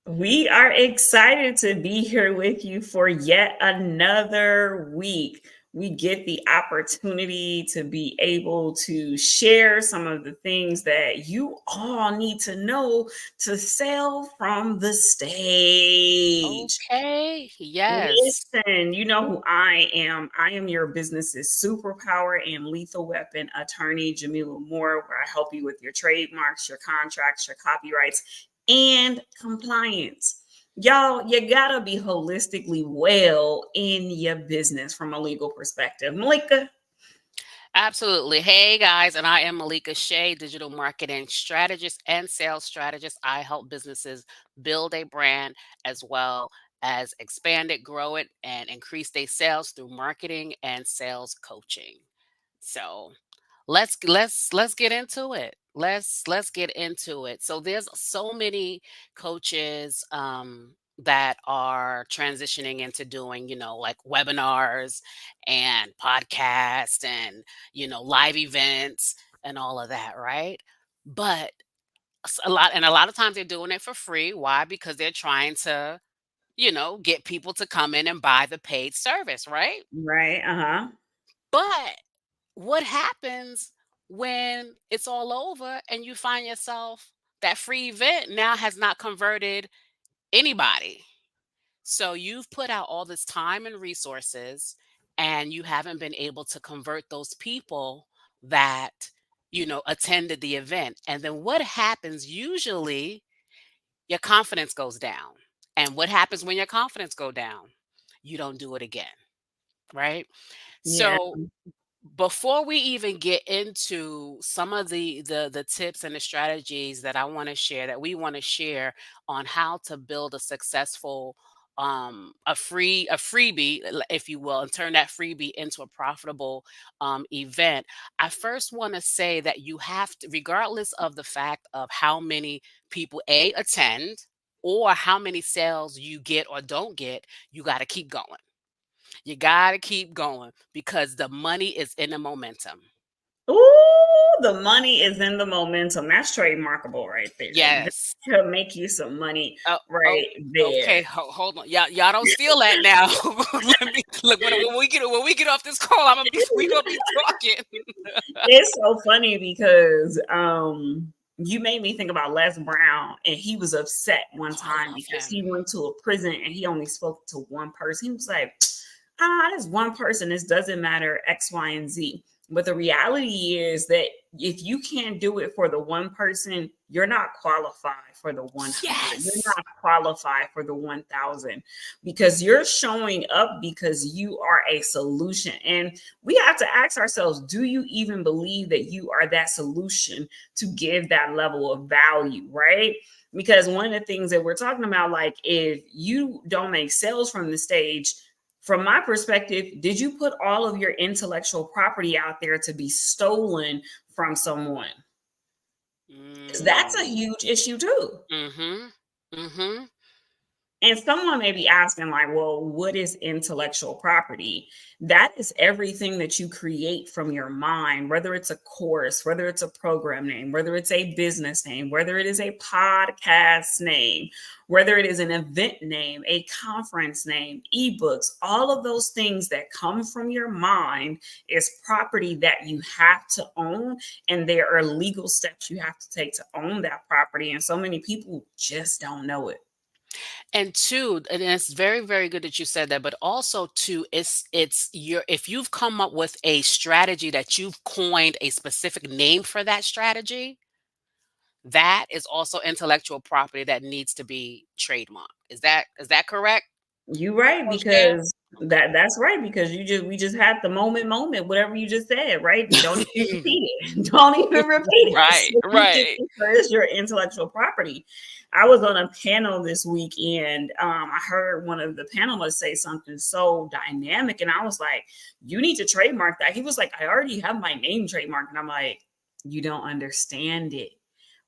We are excited to be here with you for yet another week. We get the opportunity to be able to share some of the things that you all need to know to sell from the stage. Okay, yes. Listen, you know who I am. I am your business's superpower and lethal weapon attorney, Jamila Moore, where I help you with your trademarks, your contracts, your copyrights, and compliance. Y'all, you gotta be holistically well in your business from a legal perspective. Malika, Absolutely. Hey guys, and I am Malika Shae, digital marketing strategist and sales strategist. I help businesses build a brand as well as expand it, grow it, and increase their sales through marketing and sales coaching. So let's get into it. Let's get into it. So there's so many coaches that are transitioning into doing, like webinars and podcasts and live events and all of that, right? But a lot of times they're doing it for free. Why? Because they're trying to, get people to come in and buy the paid service, right? right? Uh-huh. But what happens when it's all over and you find yourself that free event now has not converted anybody? So you've put out all this time and resources and you haven't been able to convert those people that, attended the event. And then what happens usually, your confidence goes down. And what happens when your confidence go down? You don't do it again, right? Yeah. So before we even get into some of the tips and the strategies that I want to share, that we want to share on how to build a successful a freebie, if you will, and turn that freebie into a profitable event, I first want to say that you have to, regardless of the fact of how many people attend or how many sales you get or don't get, you got to keep going. You got to keep going because the money is in the momentum. Ooh, the money is in the momentum. That's trademarkable right there. That Yes. could make you some money Oh, oh, right there. okay. Hold on. Y'all don't steal that now. Let me look when we get off this call. We gonna be talking. It's so funny because you made me think about Les Brown, and he was upset one Oh, I time love because he him. went to a prison and he only spoke to one person. He was like, this one person, this doesn't matter X, Y, and Z. But the reality is that if you can't do it for the one person, you're not qualified for the 100. You're Yes. not qualified for the 1,000 because you're showing up because you are a solution. And we have to ask ourselves, do you even believe that you are that solution to give that level of value, right? Because one of the things that we're talking about, like if you don't make sales from the stage, from my perspective, did you put all of your intellectual property out there to be stolen from someone? Because that's a Mm. huge issue too. Mhm. Mhm. And someone may be asking, like, well, what is intellectual property? That is everything that you create from your mind, whether it's a course, whether it's a program name, whether it's a business name, whether it is a podcast name, whether it is an event name, a conference name, ebooks, all of those things that come from your mind is property that you have to own. And there are legal steps you have to take to own that property. And so many people just don't know it. And two, and it's very, very good that you said that, but also two, it's your if you've come up with a strategy that you've coined a specific name for that strategy, that is also intellectual property that needs to be trademarked. Is that correct, You right, Coach Pam? because that's right, because we just had the moment, whatever you just said, right? Don't even Okay. repeat it. Don't even repeat it. Right, So you just right. it's your intellectual property. I was on a panel this week and I heard one of the panelists say something so dynamic, and I was like, you need to trademark that. He was like, I already have my name trademarked. And I'm like, you don't understand it.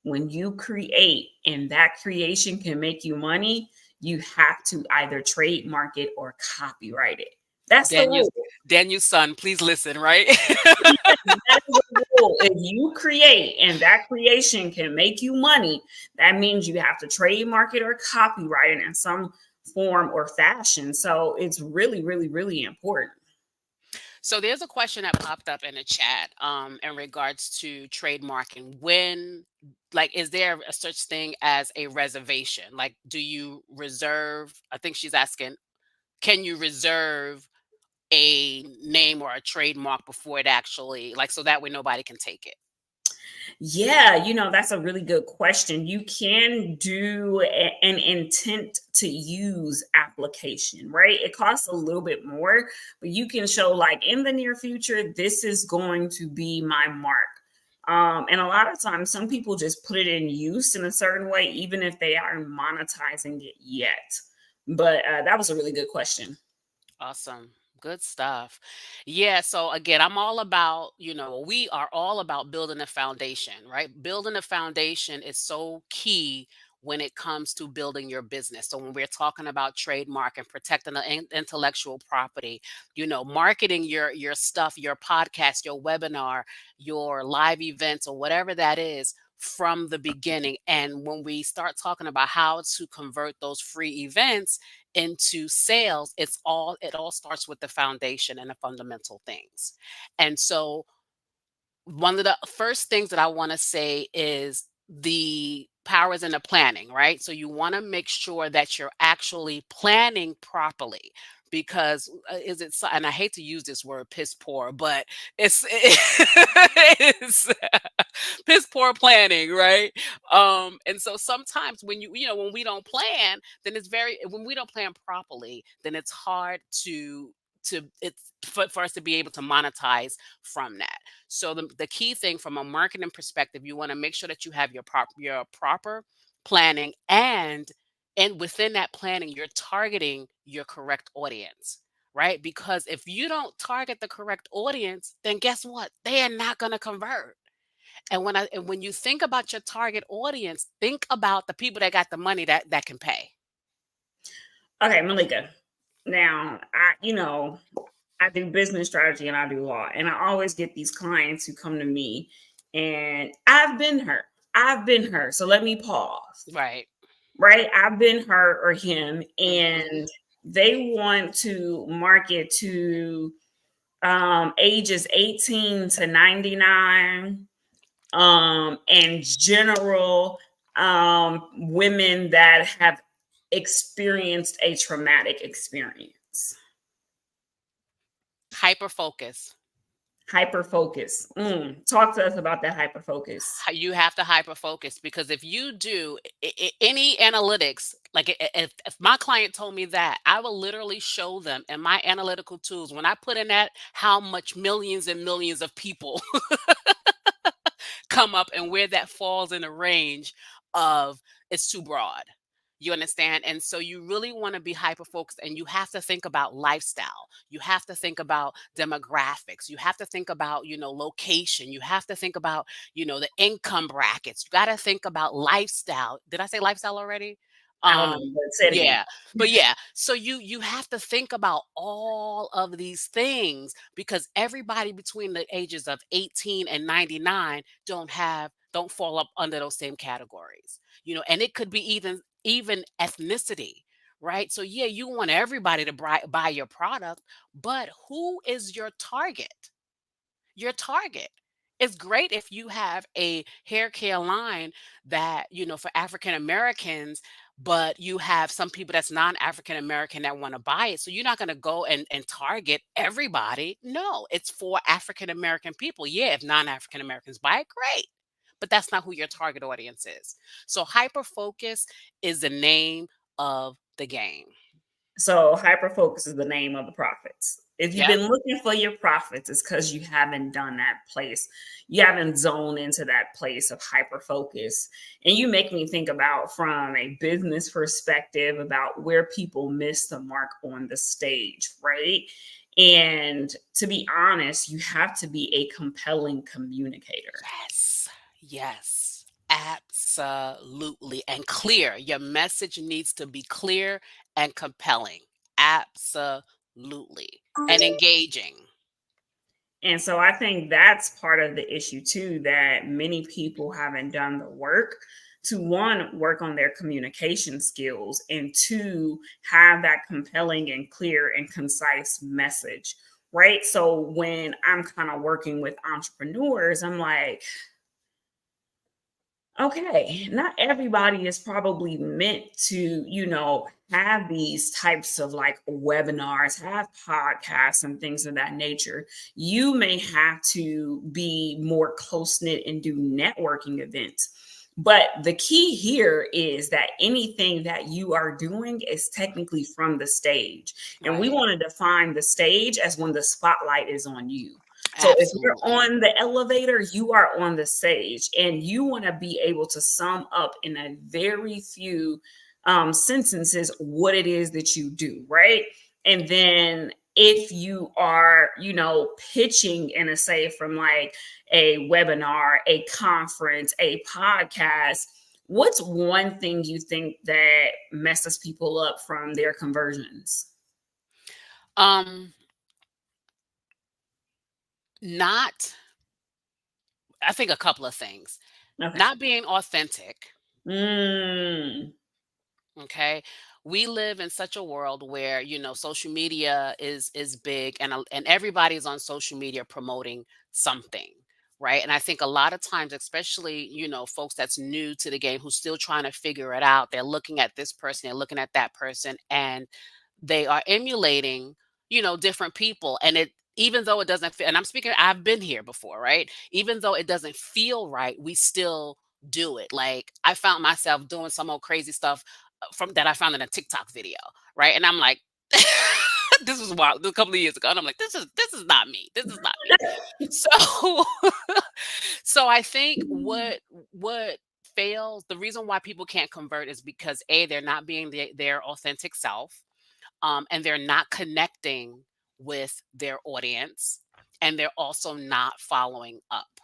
When you create and that creation can make you money, you have to either trademark it or copyright it. That's the Daniel's rule. Daniel's son, please listen, right? Yes, that is a rule. If you create and that creation can make you money, that means you have to trademark it or copyright it in some form or fashion. So it's really, really, really important. So there's a question that popped up in the chat in regards to trademarking. When, like, is there a such thing as a reservation? Like, do you reserve? I think she's asking, can you reserve a name or a trademark before it actually, like, so that way nobody can take it? Yeah, that's a really good question. You can do an intent to use application, right? It costs a little bit more, but you can show, like, in the near future, this is going to be my mark. And a lot of times, some people just put it in use in a certain way, even if they aren't monetizing it yet. But that was a really good question. Awesome. Good stuff. Yeah. So again, I'm all about, we are all about building a foundation, right? Building a foundation is so key when it comes to building your business. So when we're talking about trademark and protecting the intellectual property, marketing your stuff, your podcast, your webinar, your live events, or whatever that is from the beginning. And when we start talking about how to convert those free events into sales, it all starts with the foundation and the fundamental things. And so one of the first things that I want to say is the power is in the planning, right? So you want to make sure that you're actually planning properly, because is it and I hate to use this word piss poor, but it's piss poor planning, right? And so sometimes when when we don't plan, then when we don't plan properly, then it's hard it's for us to be able to monetize from that. So the key thing from a marketing perspective, you want to make sure that you have your proper planning, and within that planning, you're targeting your correct audience, right? Because if you don't target the correct audience, then guess what? They are not going to convert. And when you think about your target audience, think about the people that got the money that can pay. Okay, Malika. Now, I do business strategy and I do law. And I always get these clients who come to me, and I've been her. I've been her. So let me pause. Right. Right? I've been her or him, Hmm. and they want to market to ages 18 to 99, and general women that have experienced a traumatic experience. Hyper focus. Hyper focus. Talk to us about that hyper focus. You have to hyper focus, because if you do any analytics, like if my client told me that, I will literally show them in my analytical tools, when I put in that, how much millions and millions of people come up, and where that falls in the range of, it's too broad. You understand? And so you really want to be hyper focused, and you have to think about lifestyle. You have to think about demographics. You have to think about, location. You have to think about, the income brackets. You got to think about lifestyle. Did I say lifestyle already? I don't know, but say it again. Yeah. But yeah, so you have to think about all of these things, because everybody between the ages of 18 and 99 don't fall up under those same categories. And it could be even ethnicity, right? So yeah, you want everybody to buy your product, but who is your target? Your target. It's great if you have a hair care line that, for African Americans, but you have some people that's non-African American that want to buy it. So you're not going to go and target everybody. No, it's for African American people. Yeah, if non-African Americans buy it, great. But that's not who your target audience is. So hyper focus is the name of the game. So hyper focus is the name of the profits. If you've Yep. been looking for your profits, it's because you haven't done that place. You haven't zoned into that place of hyper focus. And you make me think about, from a business perspective, about where people miss the mark on the stage, right? And to be honest, you have to be a compelling communicator. Yes. Yes. Absolutely. And clear. Your message needs to be clear and compelling. Absolutely. and engaging. And so I think that's part of the issue too, that many people haven't done the work to one, work on their communication skills, and two, have that compelling and clear and concise message. Right. So when I'm kind of working with entrepreneurs, I'm like, okay, not everybody is probably meant to, have these types of like webinars, have podcasts and things of that nature. You may have to be more close knit and do networking events. But the key here is that anything that you are doing is technically from the stage. And we Right. want to define the stage as when the spotlight is on you. So if you're Absolutely. on the elevator, you are on the stage, and you want to be able to sum up in a very few sentences what it is that you do, right? And then if you are, pitching in a say from like a webinar, a conference, a podcast, what's one thing you think that messes people up from their conversions? Um, not, I think a couple of things. Okay. Not being authentic. Mm, Okay. We live in such a world where, social media is big, and everybody's on social media promoting something, right? And I think a lot of times, especially, folks that's new to the game who's still trying to figure it out, they're looking at this person, they're looking at that person, and they are emulating, different people. And it, even though it doesn't fit, and I'm speaking, I've been here before, right? Even though it doesn't feel right, we still do it. Like, I found myself doing some old crazy stuff from that I found in a TikTok video, right? And I'm like, this was wild, a couple of years ago, and I'm like, this is not me. This is not me. So, so I think what fails, the reason why people can't convert is because a, they're not being their authentic self, and they're not connecting with their audience, and they're also not following up,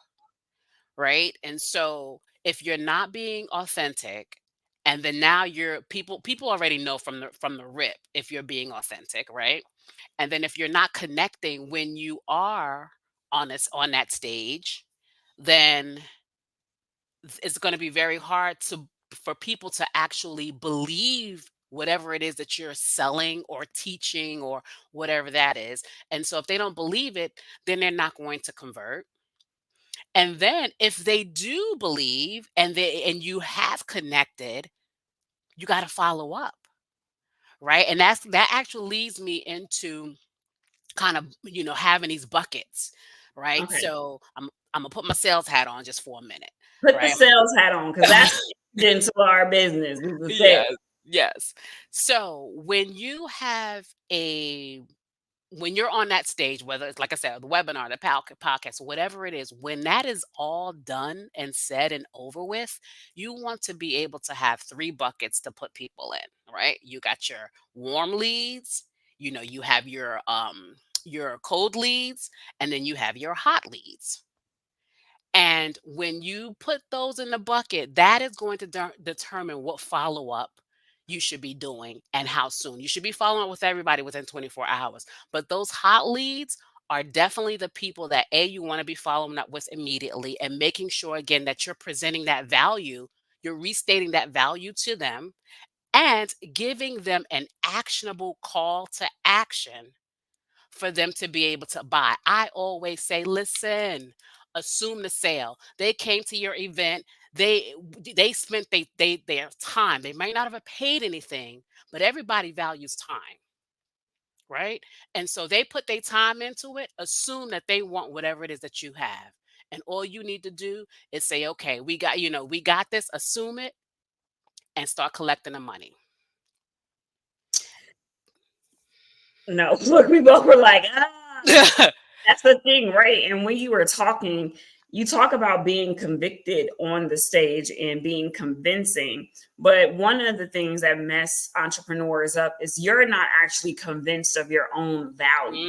right? And so if you're not being authentic, and then now you're, people already know from the rip if you're being authentic, right? And then if you're not connecting when you are on that stage, then it's going to be very hard to for people to actually believe whatever it is that you're selling or teaching or whatever that is. And so if they don't believe it, then they're not going to convert. And then if they do believe, and you have connected, you got to follow up, right? And that actually leads me into kind of, having these buckets, right? okay. So I'm gonna put my sales hat on just for a minute, Put the right? sales hat on, because that's into our business is the sales. Yes, yes. So when you're on that stage, whether it's, like I said, the webinar, the podcast, whatever it is, when that is all done and said and over with, you want to be able to have three buckets to put people in, right? You got your warm leads, you have your cold leads, and then you have your hot leads. And when you put those in the bucket, that is going to determine what follow up you should be doing and how soon. You should be following up with everybody within 24 hours. But those hot leads are definitely the people that you want to be following up with immediately, and making sure again that you're presenting that value, you're restating that value to them, and giving them an actionable call to action for them to be able to buy. I always say, listen, assume the sale. They came to your event. They spent their time. They might not have paid anything, but everybody values time, right? And so they put their time into it. Assume that they want whatever it is that you have. And all you need to do is say, okay, we got this, assume it, and start collecting the money. No, look, we both were like, that's the thing, right? And when you were talking, you talk about being convicted on the stage and being convincing. But one of the things that mess entrepreneurs up is you're not actually convinced of your own value.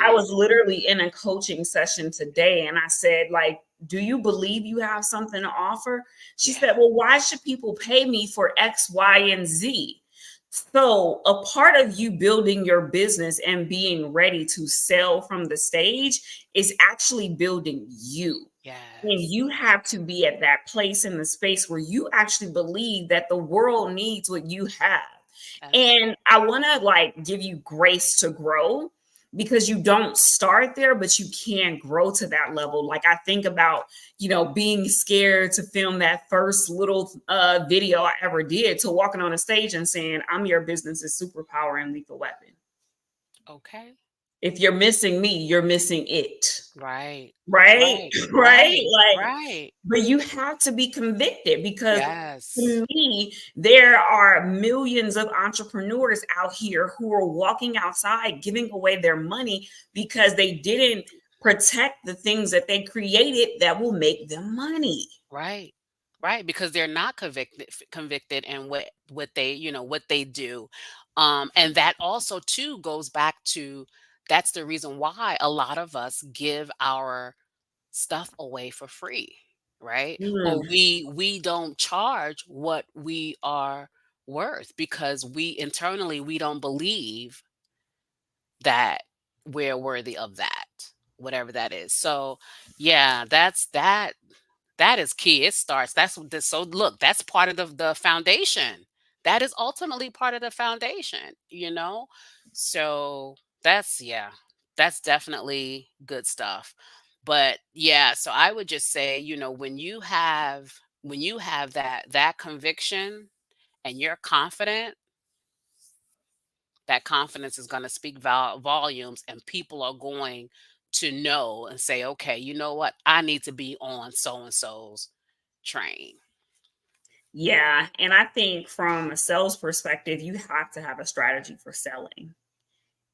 I Mm, was literally in a coaching session today, and I said, like, do you believe you have something to offer? She yeah. said, well, why should people pay me for X, Y, and Z? So, a part of you building your business and being ready to sell from the stage is actually building you. And Yes. you have to be at that place in the space where you actually believe that the world needs what you have. Absolutely. And I want to like give you grace to grow because you don't start there, but you can grow to that level. Like I think about, being scared to film that first little video I ever did to walking on a stage and saying, I'm your business's superpower and lethal weapon. Okay. If you're missing me, you're missing it. Right. Right? Right. Right? Right. Like, Right. but you have to be convicted because Yes. to me, there are millions of entrepreneurs out here who are walking outside giving away their money because they didn't protect the things that they created that will make them money. Right. Right, because they're not convicted in what they, what they do. And that also too goes back to, that's the reason why a lot of us give our stuff away for free, right? Or Mm, we don't charge what we are worth because we internally we don't believe that we're worthy of that, whatever that is. So, yeah, that is key. It starts. That's what this. So look, that's part of the foundation. That is ultimately part of the foundation. So yeah, that's definitely good stuff. But yeah, so I would just say, when you have that conviction and you're confident, that confidence is going to speak volumes, and people are going to know and say, okay, you know what, I need to be on so and so's train. yeah. And I think from a sales perspective, you have to have a strategy for selling.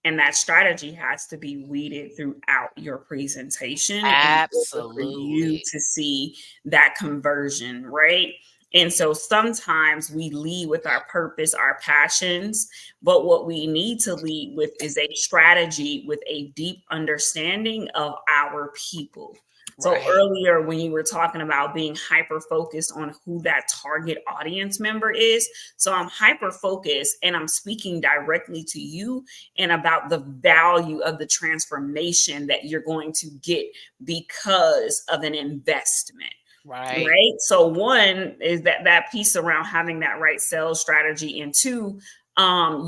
And that strategy has to be weeded throughout your presentation in order for you Absolutely. to see that conversion, right? And so sometimes we lead with our purpose, our passions, but what we need to lead with is a strategy with a deep understanding of our people. So Right. earlier when you were talking about being hyper focused on who that target audience member is, so I'm hyper focused and I'm speaking directly to you and about the value of the transformation that you're going to get because of an investment. Right. Right. So one is that piece around having that right sales strategy, and two,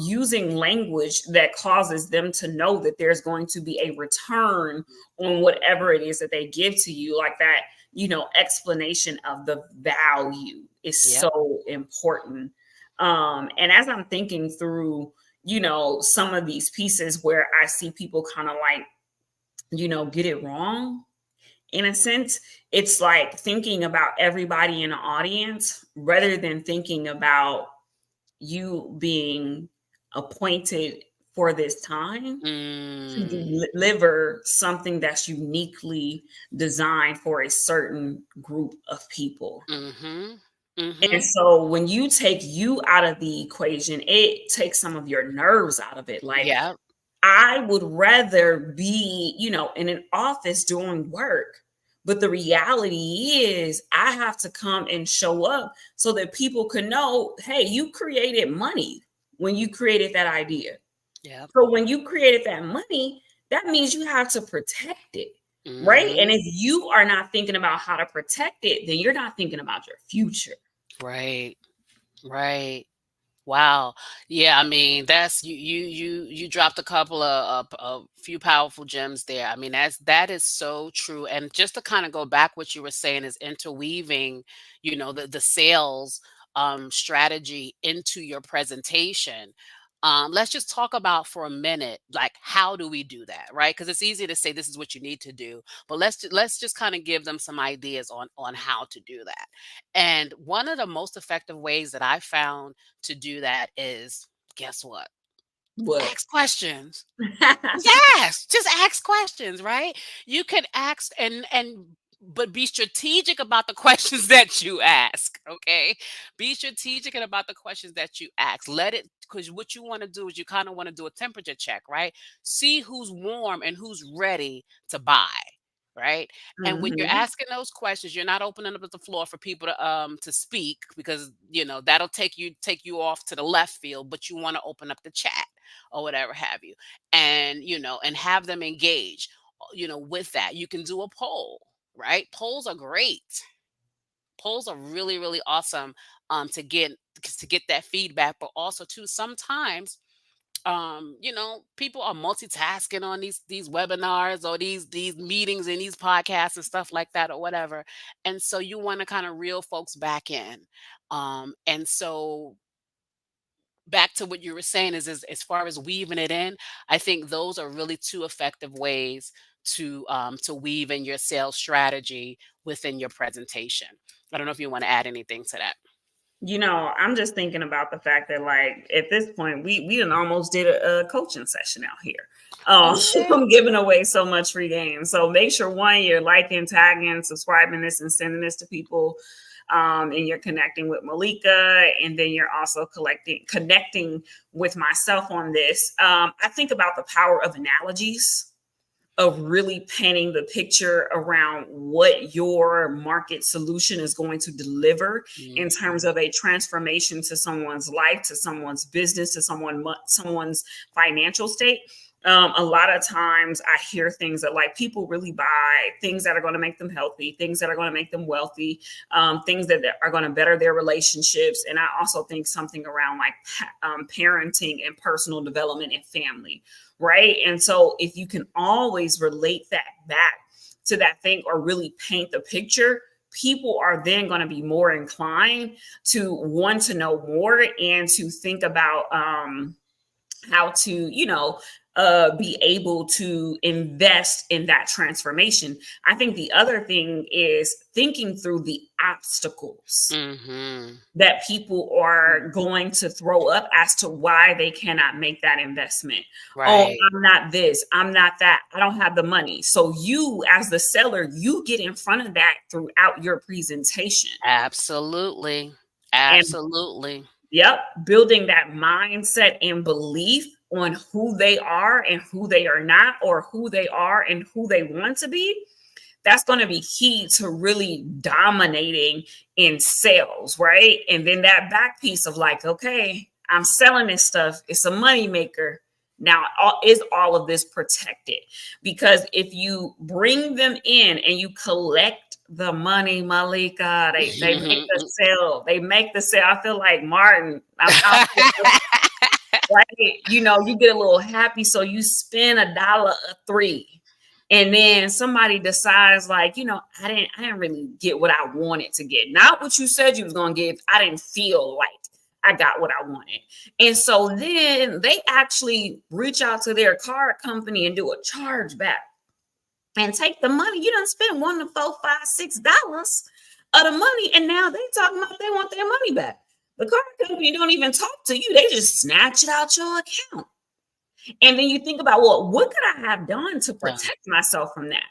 using language that causes them to know that there's going to be a return on whatever it is that they give to you, like that, explanation of the value is Yep. so important. And as I'm thinking through, some of these pieces where I see people kind of like, get it wrong in a sense, it's like thinking about everybody in the audience rather than thinking about you being appointed for this time to Mm. deliver something that's uniquely designed for a certain group of people. Mhm. And Mhm. so when you take you out of the equation, it takes some of your nerves out of it. Like, Yep. I would rather be, in an office doing work. But the reality is, I have to come and show up so that people can know, hey, you created money when you created that idea. Yep. So when you created that money, that means you have to protect it. Right. And Mhm. if you are not thinking about how to protect it, then you're not thinking about your future. Right. Right. Wow. Yeah, I mean, that's you dropped a couple of a few powerful gems there. I mean, that is so true. And just to kind of go back, what you were saying is interweaving, the sales strategy into your presentation. Let's just talk about for a minute, like, how do we do that, right? Because it's easy to say this is what you need to do, but let's just kind of give them some ideas on how to do that. And one of the most effective ways that I found to do that is, guess what? What? Ask questions. Yes, just ask questions, right? You can ask but be strategic about the questions that you ask, okay? Be strategic about the questions that you ask. Let it, because what you want to do is you kind of want to do a temperature check, right? See who's warm and who's ready to buy. right? And when you're Mhm. asking those questions, you're not opening up the floor for people to speak, because that'll take you off to the left field, but you want to open up the chat or whatever have you, and and have them engage. With that, you can do a poll, right? Polls are great. Polls are really, really awesome, to get that feedback, but also too sometimes, people are multitasking on these webinars or these meetings and these podcasts and stuff like that or whatever. And so you want to kind of reel folks back in. And so back to what you were saying is as far as weaving it in, I think those are really two effective ways to weave in your sales strategy within your presentation. I don't know if you want to add anything to that. I'm just thinking about the fact that, like, at this point, we done almost did a coaching session out here. Okay. I'm giving away so much free game. So make sure, one, you're liking, tagging, subscribing this, and sending this to people. And you're connecting with Malika, and then you're also connecting with myself on this. I think about the power of analogies, of really painting the picture around what your market solution is going to deliver in terms Mhm. of a transformation to someone's life, to someone's business, to someone's financial state. A lot of times I hear things that, like, people really buy things that are going to make them healthy, things that are going to make them wealthy, things that are going to better their relationships. And I also think something around, like, parenting and personal development and family, right? And so if you can always relate that back to that thing or really paint the picture, people are then going to be more inclined to want to know more and to think about how to, be able to invest in that transformation. I think the other thing is thinking through the obstacles Mhm. that people are going to throw up as to why they cannot make that investment. Oh, Right. I'm not this, I'm not that, I don't have the money. So you, as the seller, you get in front of that throughout your presentation. Absolutely. And Absolutely. yep, building that mindset and belief on who they are and who they are not, or who they are and who they want to be, that's going to be key to really dominating in sales, right? And then that back piece of, like, okay, I'm selling this stuff, it's a money maker. Now, is all of this protected? Because if you bring them in and you collect the money, Malika, they make the sale. They make the sale. I feel like Martin. I'm out there, right? You get a little happy, so you spend $1 or $3, and then somebody decides, like, I didn't really get what I wanted to get. Not what you said you was gonna get. I didn't feel like I got what I wanted. And so then they actually reach out to their card company and do a chargeback and take the money. You done spent one to four, $5, $6 of the money, and now they talking about they want their money back. The card company don't even talk to you. They just snatch it out your account. And then you think about, well, what could I have done to Done. protect myself from that?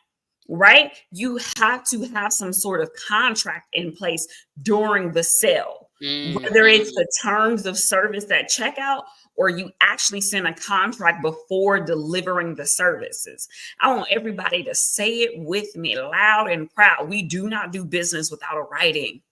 Right? You have to have some sort of contract in place during the sale, whether it's Mhm. the terms of service at checkout, or you actually send a contract before delivering the services. I want everybody to say it with me loud and proud. We do not do business without a writing.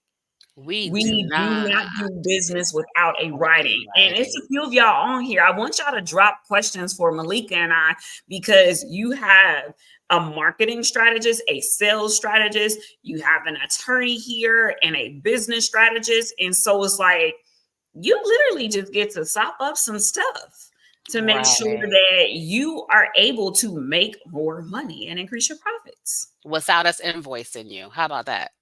We do We do not not do business without a want a writing. And it's writing. a few of y'all on here. I want y'all to drop questions for Malika and I, because you have a marketing strategist, a sales strategist, you have an attorney here, and a business strategist. And so it's like, you literally just get to sop up some stuff to make sure Right. that you are able to make more money and increase your profits. Without us invoicing you. How about that?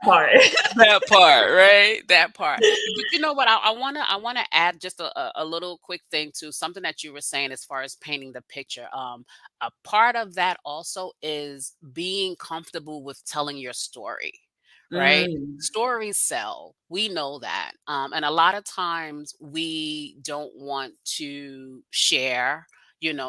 Part. That part, right? That part. But you know what? I wanna add just a little quick thing to something that you were saying as far as painting the picture. A part of that also is being comfortable with telling your story, right? Mm, Stories sell. We know that. And a lot of times we don't want to share,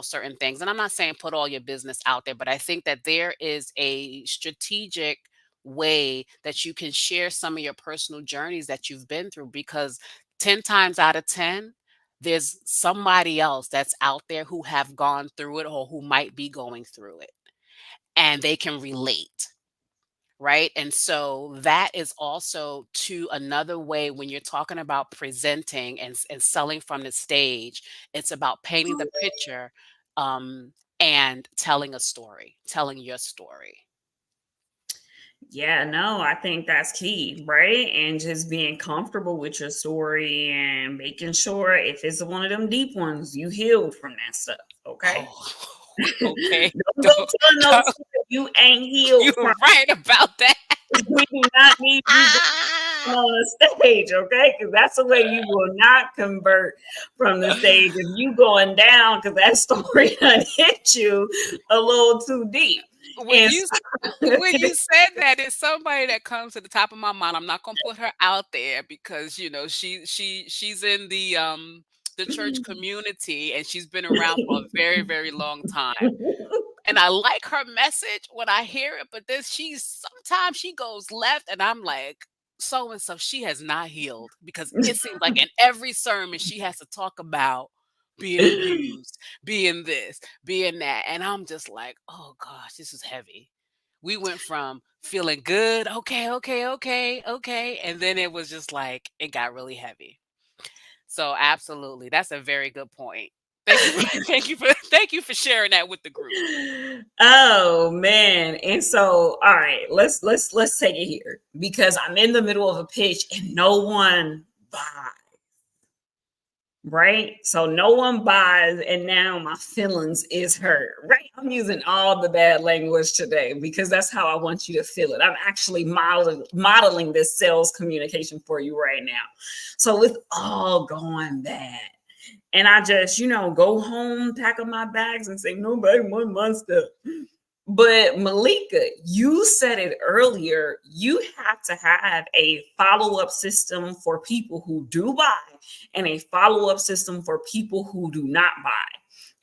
certain things. And I'm not saying put all your business out there, but I think that there is a strategic way that you can share some of your personal journeys that you've been through, because 10 times out of 10, there's somebody else that's out there who have gone through it or who might be going through it, and they can relate. Right. And so that is also to another way when you're talking about presenting and selling from the stage, it's about painting the picture, um, and telling a story, telling your story. Yeah, no, I think that's key, right? And just being comfortable with your story and making sure if it's one of them deep ones, you healed from that stuff. Okay. Oh, okay. Don't go Don't, telling no don't, story you ain't healed from. you're right about that. We do not need you on the stage, okay? Because that's the way you will not convert from the stage if you going down because that story done hit you a little too deep. when And you when you said that, it's somebody that comes to the top of my mind. I'm not gonna put her out there because she's in the church community, and she's been around for a very, very long time. And I like her message when I hear it, but then she's sometimes she goes left, and I'm like, so and so, she has not healed, because it seems like in every sermon she has to talk about being abused, being this, being that. And I'm just like, oh gosh, this is heavy. We went from feeling good, okay, okay, okay, okay. And then it was just like it got really heavy. So absolutely. That's a very good point. Thank you for thank you for sharing that with the group. Oh man. And so, all right, let's take it here because I'm in the middle of a pitch and no one buys. Right? So no one buys, and now my feelings is hurt. Right? I'm using all the bad language today because that's how I want you to feel it. I'm actually modeling this sales communication for you right now. So it's all going bad. And I just, go home, pack up my bags, and say, nobody wants my stuff. But Malika, you said it earlier. You have to have a follow up system for people who do buy and a follow up system for people who do not buy.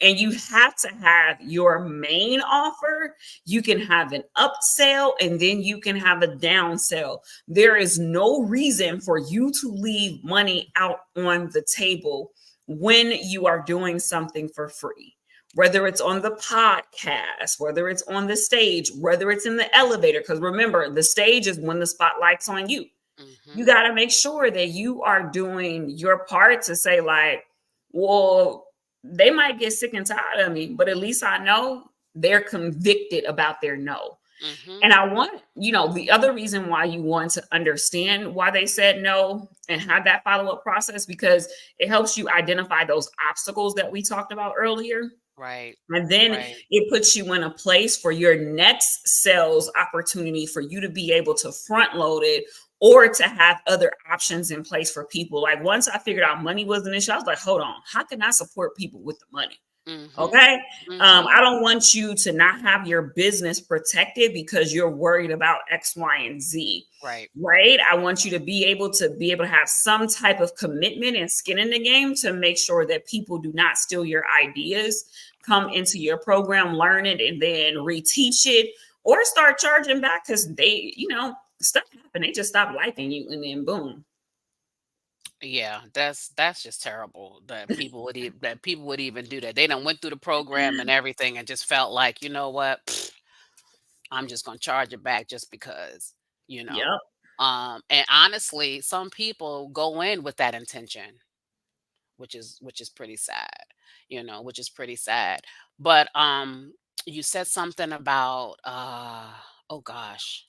And you have to have your main offer. You can have an upsell and then you can have a downsell. There is no reason for you to leave money out on the table when you are doing something for free, whether it's on the podcast, whether it's on the stage, whether it's in the elevator. Because remember, the stage is when the spotlight's on you. You Hmm. got to make sure that you are doing your part to say, like, well, they might get sick and tired of me, but at least I know they're convicted about their no. Hmm. And I want, the other reason why you want to understand why they said no and have that follow up process, because it helps you identify those obstacles that we talked about earlier. Right. And then Right. it puts you in a place for your next sales opportunity for you to be able to front load it or to have other options in place for people. Like once I figured out money was an issue, I was like, hold on, how can I support people with the money? Hmm. Okay. Hmm. I don't want you to not have your business protected because you're worried about X, Y, and Z. Right. Right. I want you to be able to have some type of commitment and skin in the game to make sure that people do not steal your ideas, come into your program, learn it, and then reteach it or start charging back because they, stuff happen. They just stop liking you and then boom. Yeah, that's just terrible that people would even do that. They done went through the program and everything and just felt like, you know what, pfft, I'm just gonna charge it back just because, you know. Yep. And honestly, some people go in with that intention, which is pretty sad, which is pretty sad. But you said something about oh gosh,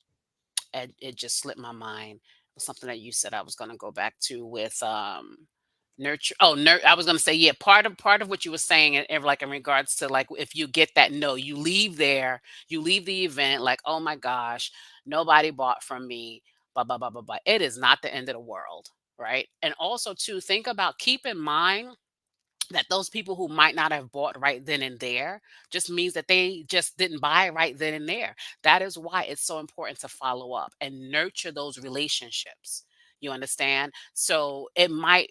it just slipped my mind. It was something that you said I was going to go back to with nurture. Oh, I was going to say, yeah, part of what you were saying, like in regards to, like, if you get that no, you leave there, you leave the event like, oh my gosh, nobody bought from me, blah blah blah blah blah. It is not the end of the world, right? And also to think about, keep in mind that those people who might not have bought right then and there just means that they just didn't buy right then and there. That is why it's so important to follow up and nurture those relationships. You understand? So they might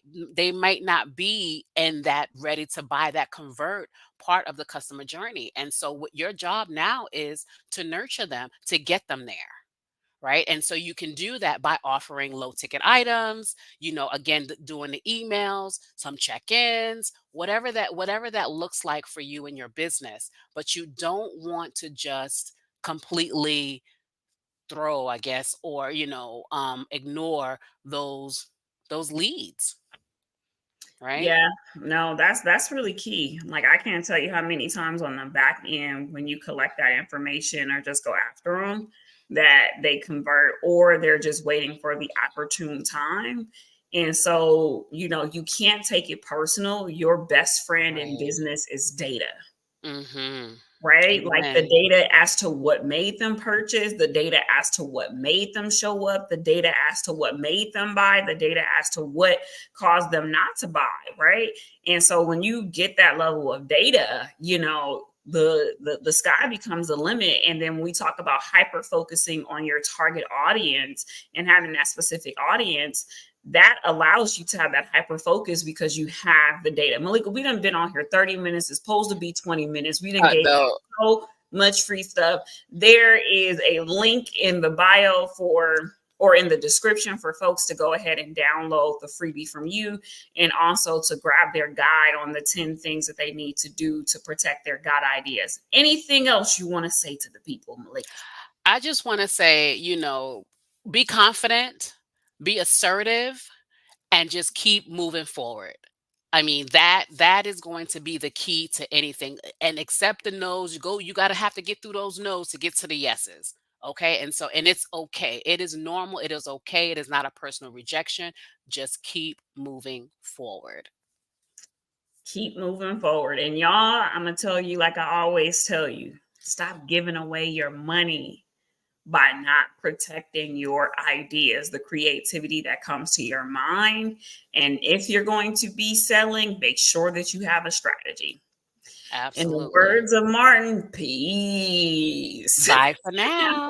not be in that ready to buy, that convert part of the customer journey. And so what your job now is to nurture them, to get them there, right? And so you can do that by offering low ticket items, again, doing the emails, some check-ins, whatever that looks like for you and your business. But you don't want to just completely throw, I guess, or ignore those leads, right? Yeah, no, that's really key. Like I can't tell you how many times on the back end when you collect that information or just go after them that they convert or they're just waiting for the opportune time. And so, you can't take it personal. Your best friend in Right. business is data. Mhm. Right? Like the Amen. data as to what made them purchase, the data as to what made them show up, the data as to what made them buy, the data as to what caused them not to buy, right? And so when you get that level of data, the sky becomes the limit. And then we talk about hyper focusing on your target audience and having that specific audience that allows you to have that hyper focus because you have the data. Malika, we done been on here 30 minutes. It's supposed to be 20 minutes. We done gave No. so much free stuff. There is a link in the bio or in the description for folks to go ahead and download the freebie from you and also to grab their guide on the 10 things that they need to do to protect their God ideas. Anything else you want to say to the people, Malika? I just want to say, be confident, be assertive, and just keep moving forward. I mean, that is going to be the key to anything. And accept the no's. You got to have to get through those no's to get to the yeses. Okay? And it's okay. It is normal. It is okay. It is not a personal rejection. Just keep moving forward. Keep moving forward. And y'all, I'm going to tell you, like I always tell you, stop giving away your money by not protecting your ideas, the creativity that comes to your mind. And if you're going to be selling, make sure that you have a strategy. In the Absolutely. words of Martin, peace. Bye for now.